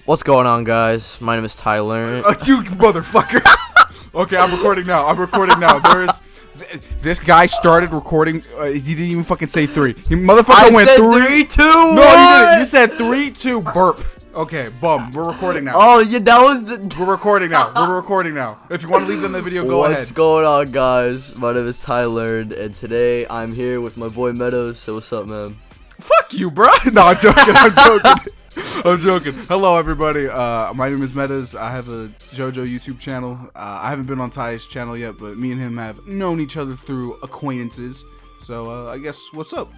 What's going on, guys? My name is Tyler. You motherfucker. Okay, I'm recording now. This guy started recording. He didn't even fucking say 3. You motherfucker went said 3, 2, No, 1. you didn't. You said 3, 2, burp. Okay, bum. We're recording now. Oh, yeah, that was the... We're recording now. If you want to leave them the video, go ahead. What's going on, guys? My name is Tyler, and today I'm here with my boy Meadows. So what's up, man? Fuck you, bro. No, I'm joking. I'm joking. Hello, everybody. My name is Meadows. I have a JoJo YouTube channel. I haven't been on Ty's channel yet, but me and him have known each other through acquaintances. So, I guess, what's up?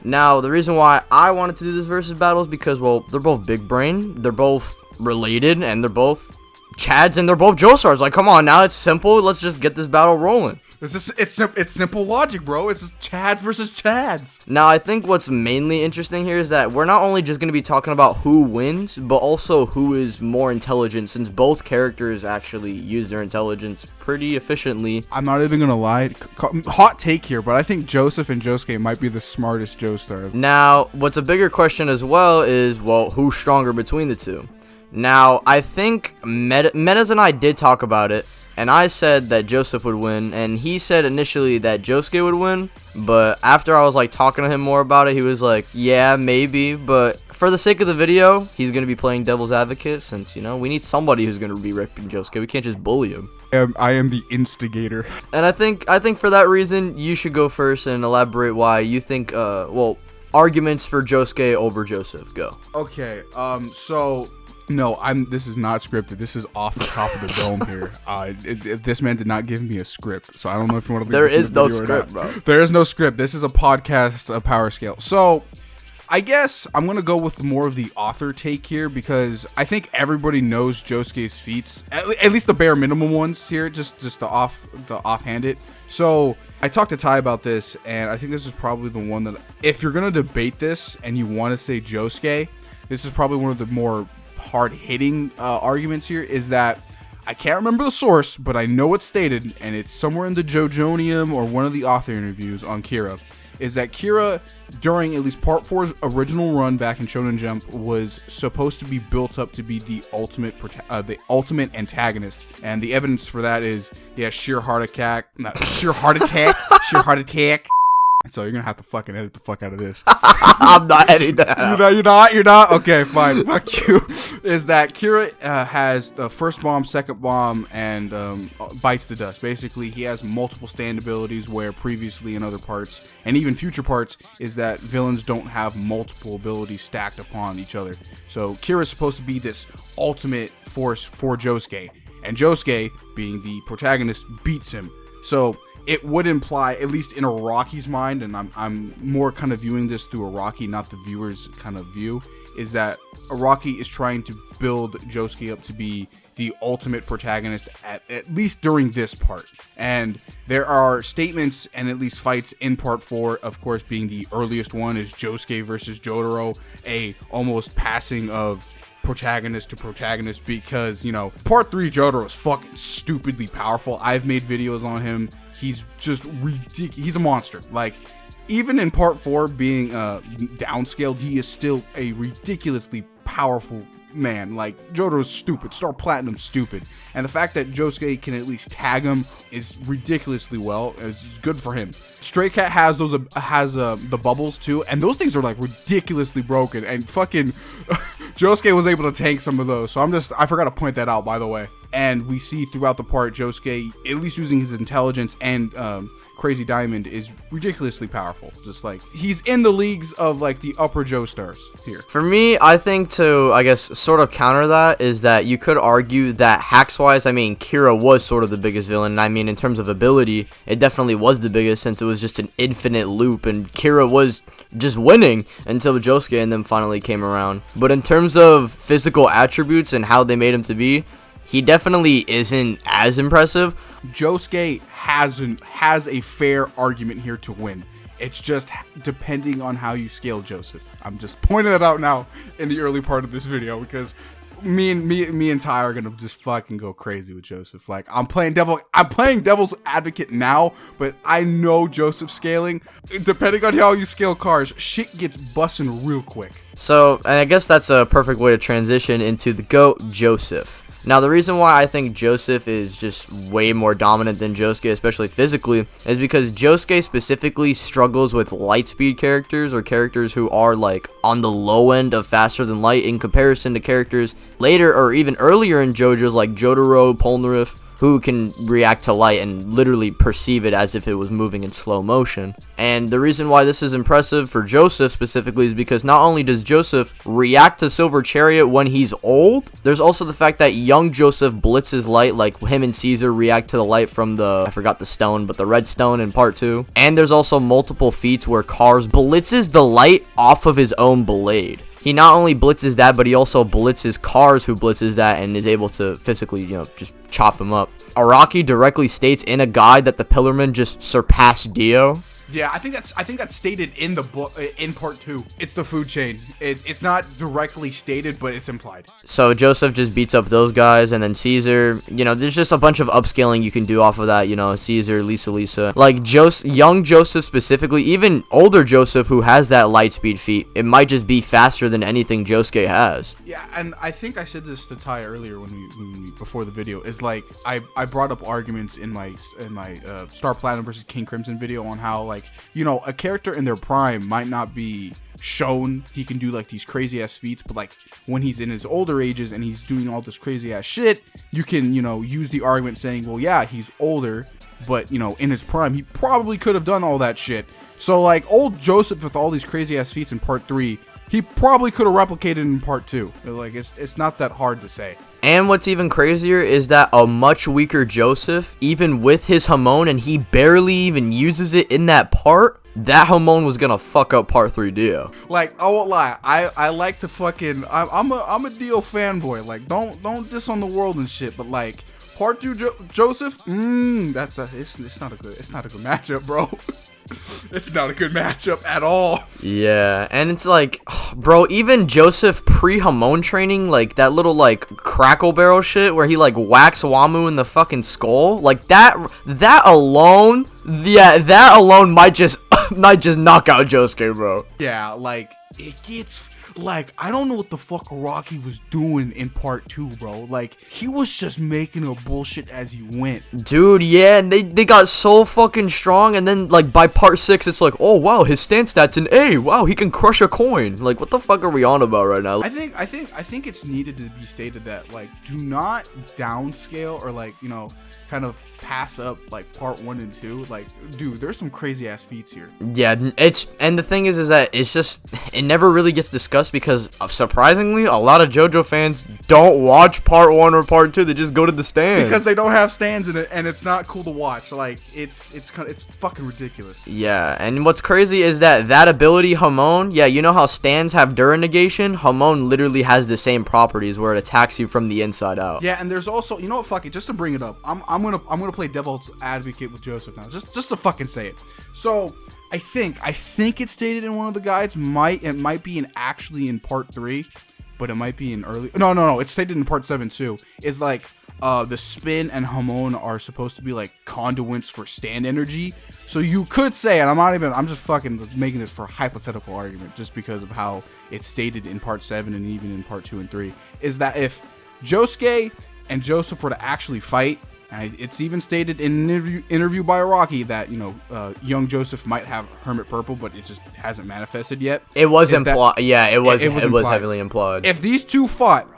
Now, the reason why I wanted to do this versus battle is because, well, they're both big brain, they're both related, and they're both Chads, and they're both Joestars. Like, come on, now it's simple. Let's just get this battle rolling. It's simple logic, bro. It's just Chads versus Chads. Now, I think what's mainly interesting here is that we're not only just going to be talking about who wins, but also who is more intelligent, since both characters actually use their intelligence pretty efficiently. I'm not even going to lie. Hot take here, but I think Joseph and Josuke might be the smartest Joestars. Now, what's a bigger question as well is, well, who's stronger between the two? Now, I think Metas and I did talk about it, and I said that Joseph would win, and he said initially that Josuke would win, but after I was like talking to him more about it, he was like, yeah, maybe, but for the sake of the video, he's going to be playing devil's advocate, since, you know, we need somebody who's going to be ripping Josuke. We can't just bully him. I am the instigator. And I think for that reason, you should go first and elaborate why you think, well, arguments for Josuke over Joseph. Go. Okay, so... No, this is not scripted. This is off the top of the dome here. If this man did not give me a script, so I don't know if you want to. There is no script, bro. There is no script. This is a podcast, a power scale. So, I guess I'm gonna go with more of the author take here because I think everybody knows Josuke's feats, at least the bare minimum ones here, just the offhanded. So I talked to Ty about this, and I think this is probably the one that if you're gonna debate this and you want to say Josuke, this is probably one of the more hard-hitting arguments here. Is that I can't remember the source, but I know it's stated, and it's somewhere in the JoJonium or one of the author interviews on Kira, is that Kira, during at least Part 4's original run back in Shonen Jump, was supposed to be built up to be the ultimate antagonist, and the evidence for that is he has sheer heart attack. So you're gonna have to fucking edit the fuck out of this. I'm not editing that out. You're not? Okay, fine. Fuck you. Is that Kira has the first bomb, second bomb, and bites the dust. Basically, he has multiple stand abilities where previously in other parts, and even future parts, is that villains don't have multiple abilities stacked upon each other. So Kira's supposed to be this ultimate force for Josuke, and Josuke, being the protagonist, beats him. So it would imply, at least in Araki's mind, and I'm more kind of viewing this through Araki, not the viewer's kind of view, is that Araki is trying to build Josuke up to be the ultimate protagonist at least during this part. And there are statements and at least fights in Part 4, of course, being the earliest one is Josuke versus Jotaro, a almost passing of protagonist to protagonist, because, you know, Part 3 Jotaro is fucking stupidly powerful. I've made videos on him. He's just ridiculous. He's a monster. Like, even in Part 4 being downscaled, he is still a ridiculously powerful man. Like, Jotaro's stupid. Star Platinum's stupid. And the fact that Josuke can at least tag him is ridiculously well. It's good for him. Stray Cat has those the bubbles too, and those things are like ridiculously broken. And fucking Josuke was able to tank some of those. So I forgot to point that out, by the way. And we see throughout the part, Josuke, at least using his intelligence and Crazy Diamond, is ridiculously powerful. Just like, he's in the leagues of like the upper Joestars here. For me, I think to, I guess, sort of counter that is that you could argue that hacks-wise, I mean, Kira was sort of the biggest villain. And I mean, in terms of ability, it definitely was the biggest, since it was just an infinite loop, and Kira was just winning until Josuke and them finally came around. But in terms of physical attributes and how they made him to be, he definitely isn't as impressive. Josuke has a fair argument here to win. It's just depending on how you scale Joseph. I'm just pointing that out now in the early part of this video, because me and Ty are gonna just fucking go crazy with Joseph. Like I'm playing devil's advocate now, but I know Joseph scaling. Depending on how you scale cars, shit gets busting real quick. So, and I guess that's a perfect way to transition into the GOAT, Joseph. Now, the reason why I think Joseph is just way more dominant than Josuke, especially physically, is because Josuke specifically struggles with light speed characters, or characters who are like on the low end of faster than light, in comparison to characters later or even earlier in JoJo's like Jotaro, Polnareff, who can react to light and literally perceive it as if it was moving in slow motion. And the reason why this is impressive for Joseph specifically is because not only does Joseph react to Silver Chariot when he's old, there's also the fact that young Joseph blitzes light, like him and Caesar react to the light from the, I forgot the stone, but the red stone in part 2. And there's also multiple feats where Cars blitzes the light off of his own blade. He not only blitzes that, but he also blitzes Cars, who blitzes that and is able to physically, just chop him up. Araki directly states in a guide that the Pillarmen just surpassed Dio. Yeah, I think that's stated in the book in part 2. It's the food chain. It's not directly stated, but it's implied. So Joseph just beats up those guys, and then Caesar. There's just a bunch of upscaling you can do off of that. Caesar, Lisa. Like young Joseph specifically, even older Joseph who has that light speed feat, it might just be faster than anything Josuke has. Yeah, and I think I said this to Ty earlier when we before the video. Is like I brought up arguments in my Star Platinum versus King Crimson video on how like, a character in their prime might not be shown he can do like these crazy ass feats, but like when he's in his older ages and he's doing all this crazy ass shit, you can, use the argument saying, well, yeah, he's older, but in his prime, he probably could have done all that shit. So like old Joseph with all these crazy ass feats in part 3, he probably could have replicated in part 2. Like it's not that hard to say. And what's even crazier is that a much weaker Joseph, even with his Hamon, and he barely even uses it in that part, that Hamon was gonna fuck up part 3 Dio. Like, I won't lie, I like to fucking, I'm a Dio fanboy. Like, don't diss on the world and shit, but like part 2 Joseph, it's not a good matchup, bro. It's not a good matchup at all. Yeah, and it's like, bro, even Joseph pre-Hamon training, like that little like crackle barrel shit where he like whacks Wamu in the fucking skull, like that alone might just knock out Josuke, bro. Yeah, like it gets. Like, I don't know what the fuck Araki was doing in part 2, bro. Like, he was just making a bullshit as he went. Dude, yeah, and they got so fucking strong, and then, like, by part 6, it's like, oh, wow, his stance stat's an A. Wow, he can crush a coin. Like, what the fuck are we on about right now? I think it's needed to be stated that, like, do not downscale or, like, kind of pass up like part 1 and 2. Like, dude, there's some crazy ass feats here. Yeah, and the thing is that it never really gets discussed because surprisingly a lot of JoJo fans don't watch part 1 or part 2. They just go to the stands because they don't have stands in it, and it's not cool to watch. Like, it's fucking ridiculous. Yeah, and what's crazy is that ability Hamon, yeah, you know how stands have Dura negation? Hamon literally has the same properties where it attacks you from the inside out. Yeah, and there's also, fuck it, just to bring it up, I'm gonna play devil's advocate with Joseph now, just to fucking say it. So I think it's stated in one of the guides. It might be actually in part 3, but it might be in early. No, it's stated in part 7 too. Is like the spin and Hamon are supposed to be like conduits for stand energy. So you could say, and I'm just fucking making this for a hypothetical argument, just because of how it's stated in part 7 and even in part 2 and 3, is that if Josuke and Joseph were to actually fight, and it's even stated in an interview by Araki that, young Joseph might have Hermit Purple, but it just hasn't manifested yet. It was implied. Yeah, it was heavily implied. If these two fought,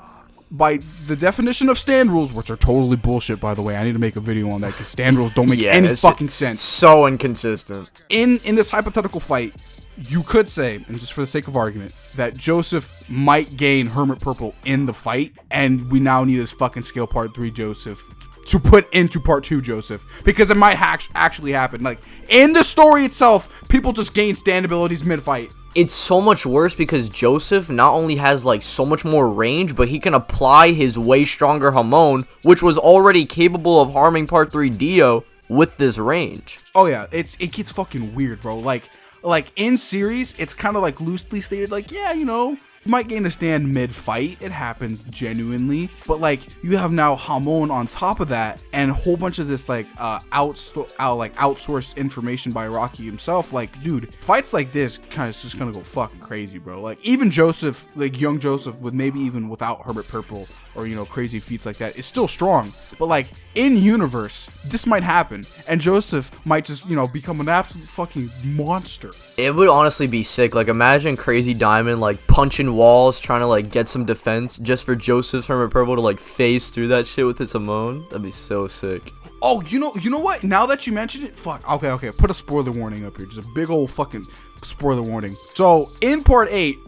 by the definition of stand rules, which are totally bullshit, by the way, I need to make a video on that because stand rules don't make any fucking sense. So inconsistent. In this hypothetical fight, you could say, and just for the sake of argument, that Joseph might gain Hermit Purple in the fight, and we now need his fucking scale part 3 Joseph to put into part 2 Joseph, because it might actually happen. Like, in the story itself, people just gain stand abilities mid-fight. It's so much worse because Joseph not only has like so much more range, but he can apply his way stronger Hamon, which was already capable of harming part 3 Dio with this range. Oh yeah, it gets fucking weird, bro. Like in series, it's kind of like loosely stated, like, yeah, You might gain a stand mid-fight. It happens genuinely. But, like, you have now Hamon on top of that and a whole bunch of this, like, outsourced information by Rocky himself. Like, dude, fights like this kind of just gonna go fucking crazy, bro. Like, even Joseph, like, young Joseph, with maybe even without Herbert Purple or, you know, crazy feats like that, is still strong. But, like, in universe, this might happen. And Joseph might just, you know, become an absolute fucking monster. It would honestly be sick. Like, imagine Crazy Diamond, like, punching walls, trying to, like, get some defense just for Joseph's Hermit Purple to, like, phase through that shit with his Hamon. That'd be so sick. Oh, you know what? Now that you mentioned it, fuck. Okay. Put a spoiler warning up here. Just a big old fucking spoiler warning. So, in part 8,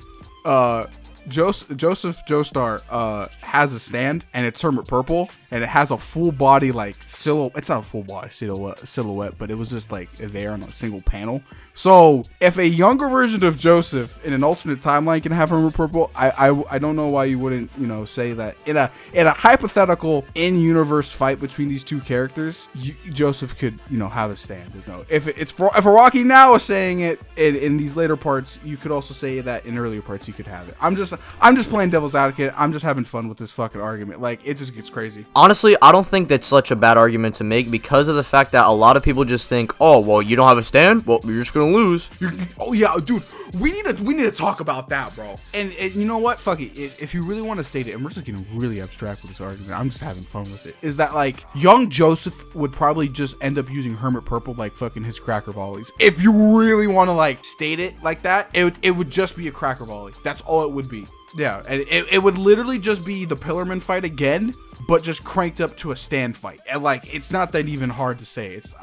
Joseph Joestar has a stand, and it's Hermit Purple, and it has a full body, like, silhouette. It's not a full body silhouette, but it was just, like, there on a single panel. So, if a younger version of Joseph in an alternate timeline can have Hermit Purple, I don't know why you wouldn't, you know, say that in a hypothetical in-universe fight between these two characters, Joseph could, you know, have a stand. You know, if Rocky now is saying it in these later parts, you could also say that in earlier parts you could have it. I'm just playing devil's advocate. I'm just having fun with this fucking argument. Like, it just gets crazy. Honestly, I don't think that's such a bad argument to make because of the fact that a lot of people just think, oh, well, you don't have a stand? Well, you're just gonna lose. Oh yeah, dude, we need to talk about that, bro. And you know what? Fuck it. If you really want to state it, and we're just getting really abstract with this argument, I'm just having fun with it. Is that, like, young Joseph would probably just end up using Hermit Purple like fucking his cracker volleys. If you really want to, like, state it like that, it would just be a cracker volley. That's all it would be. Yeah, and it would literally just be the Pillarman fight again, but just cranked up to a stand fight. And, like, it's not that even hard to say. It's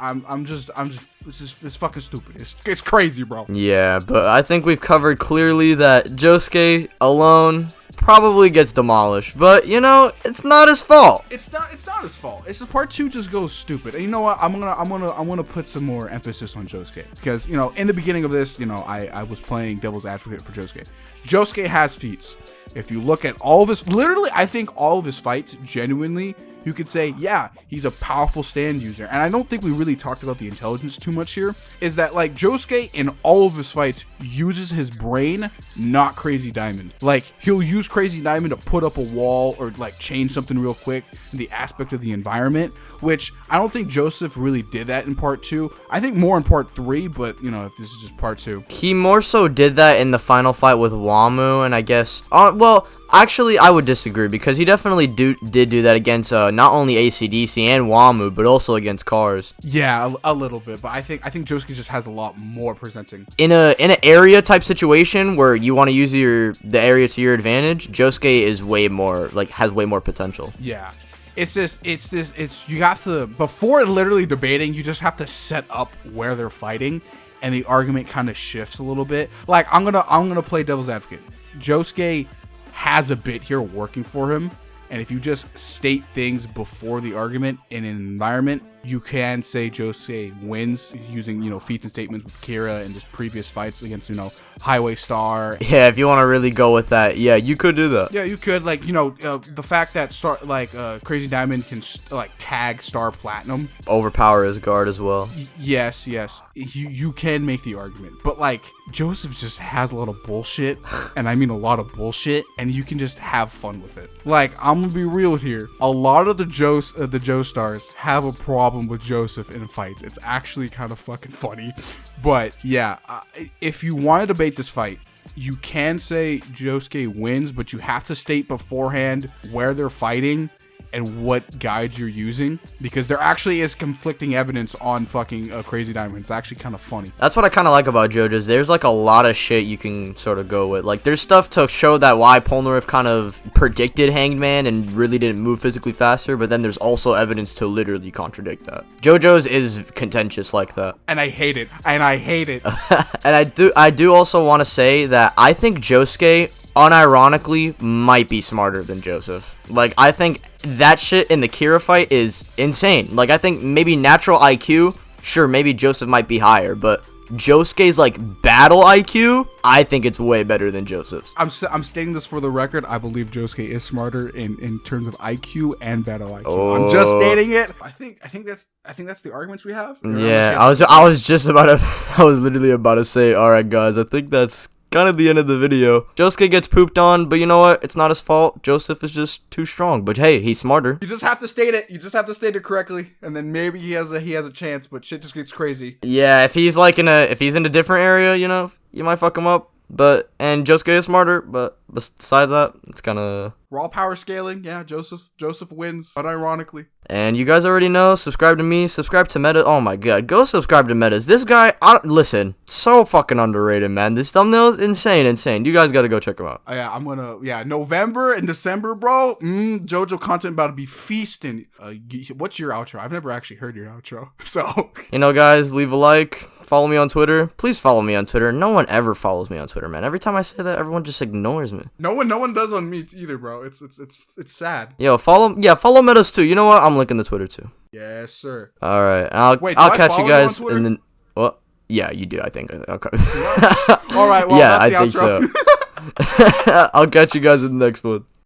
it's fucking stupid. It's crazy, bro. Yeah, but I think we've covered clearly that Josuke alone probably gets demolished, but you know, it's not his fault. It's not his fault. It's the part 2 just goes stupid. And you know what? I'm gonna put some more emphasis on Josuke, because, you know, in the beginning of this, you know, I was playing devil's advocate for Josuke. Josuke has feats. If you look at all of his, literally, I think all of his fights, genuinely, you could say, yeah, he's a powerful stand user. And I don't think we really talked about the intelligence too much here, is that, like, Josuke in all of his fights uses his brain, not Crazy Diamond. Like, he'll use Crazy Diamond to put up a wall or, like, change something real quick in the aspect of the environment, which I don't think Joseph really did that in part 2. I think more in part 3, but, you know, if this is just part 2. He more so did that in the final fight with Wamu, and I guess, well, actually, I would disagree, because he definitely did do that against not only AC/DC and Wamu, but also against Cars. Yeah, a little bit, but I think Josuke just has a lot more presenting. In an area type situation where you want to use the area to your advantage, Josuke is way more, like, has way more potential. Yeah. You have to, before literally debating, you just have to set up where they're fighting, and the argument kind of shifts a little bit. Like, I'm gonna play devil's advocate. Josuke has a bit here working for him, and if you just state things before the argument in an environment, you can say Josuke wins using, you know, feats and statements with Kira and just previous fights against, you know, Highway Star. Yeah, if you want to really go with that, yeah, you could do that. Yeah, you could, like, you know, the fact that Crazy Diamond can like tag Star Platinum, overpower his guard as well. Yes, you can make the argument, but, like, Joseph just has a lot of bullshit, and I mean a lot of bullshit, and you can just have fun with it. Like, I'm gonna be real here. A lot of the Joestars have a problem with Joseph in fights. It's actually kind of fucking funny. But yeah, if you want to debate this fight, you can say Josuke wins, but you have to state beforehand where they're fighting and what guides you're using, because there actually is conflicting evidence on fucking Crazy Diamond. It's actually kind of funny. That's what I kind of like about JoJo's. There's, like, a lot of shit you can sort of go with. Like, there's stuff to show that why Polnareff kind of predicted Hanged Man and really didn't move physically faster, but then there's also evidence to literally contradict that. JoJo's is contentious like that. And I hate it. And I do also want to say that I think Josuke, unironically, might be smarter than Joseph. Like, I think that shit in the Kira fight is insane. Like, I think maybe natural IQ, sure, maybe Joseph might be higher, but Josuke's, like, battle IQ, I think it's way better than Joseph's. I'm stating this for the record. I believe Josuke is smarter in terms of IQ and battle IQ. Oh. I'm just stating it. I think that's the arguments we have. Yeah, I was literally about to say, all right, guys, I think that's kind of the end of the video. Josuke gets pooped on, but you know what? It's not his fault. Joseph is just too strong. But hey, he's smarter. You just have to state it. You just have to state it correctly, and then maybe he has a chance. But shit just gets crazy. Yeah, if he's in a different area, you know, you might fuck him up. And Josuke is smarter, but besides that, it's kind of raw power scaling. Yeah, Joseph wins, unironically. And you guys already know, subscribe to me, subscribe to Meta. Oh my god, go subscribe to Metas. This guy, listen, so fucking underrated, man. This thumbnail is insane. You guys gotta go check him out. November and December, bro. JoJo content about to be feasting. What's your outro? I've never actually heard your outro. So, you know, guys, leave a like, follow me on Twitter. Please follow me on Twitter. No one ever follows me on Twitter, man. Every time I say that, everyone just ignores me. No one does on me either, bro. It's sad. Yo, follow Metas too. You know what? I'm linking the Twitter too. Yes, sir. All right, I'll catch you guys in the. Well, yeah, you do. I think. Okay. All right. Well, yeah, that's the I think outro. so. I'll catch you guys in the next one.